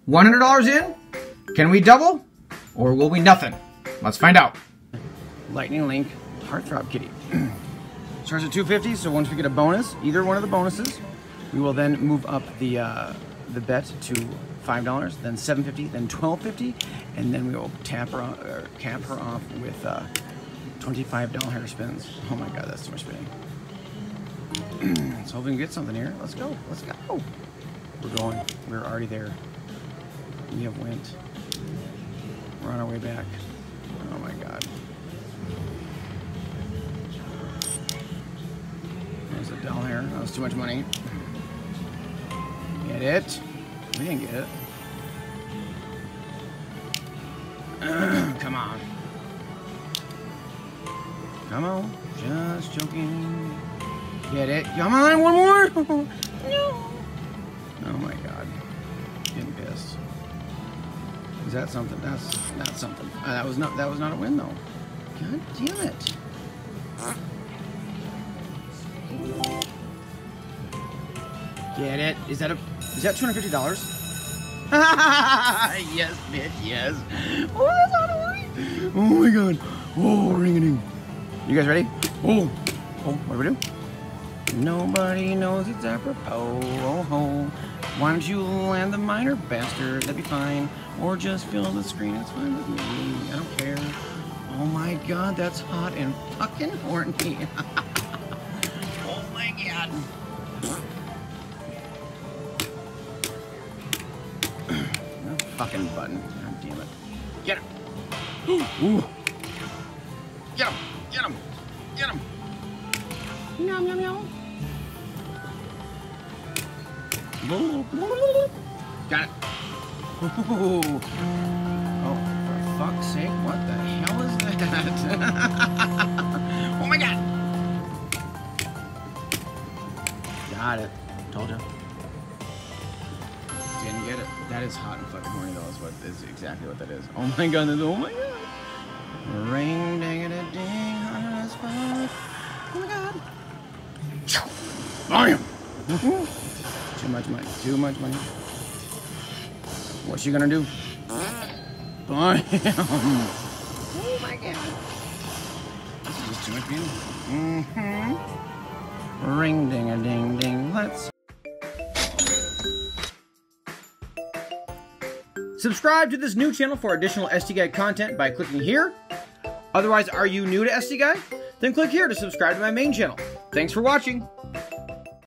$100 in? Can we double? Or will we nothing? Let's find out. Lightning Link Heartthrob Kitty. Starts at $250, so once we get a bonus, either one of the bonuses, we will then move up the bet to $5, then $7.50, then $12.50, and then we will cap her off with $25 hair spins. Oh my god, that's too much spinning. Let's hope we can get something here. Let's go. Let's go. We're going. We're already there. We have went. We're on our way back. Oh my god. There's a doll hair. That was too much money. Get it? We didn't get it. Come on. Come on. Just joking. Get it? Come on, one more! No! Oh my god. Getting pissed. Is that something? That's not something. That was not a win though. God damn it. Get it? Is that $250? Yes, bitch, yes. Oh, that's not a worry. Oh my god. Oh, ring-a-ding. You guys ready? Oh, what do we do? Nobody knows it's apropos. Oh, why don't you land the minor, bastard? That'd be fine. Or just fill the screen. It's fine with me. I don't care. Oh my god, that's hot and fucking horny. Oh my god. No fucking button. God damn it. Get him. Ooh. Get him. Get him. Get him. Meow, meow, meow. Got it. Oh, for fuck's sake, what the hell is that? Oh my god. Got it. Told you. Didn't get it. That is hot and fucking horny though, is exactly what that is. Oh my god, oh my god. Ring ding a ding, hot as fuck. Oh my god. Volume! Too much money. Too much money. What's she gonna do? Bam! Oh my god. This is just too much beauty. Ring ding a ding ding. Let's. Subscribe to this new channel for additional SD Guide content by clicking here. Otherwise, are you new to SD Guide? Then click here to subscribe to my main channel. Thanks for watching.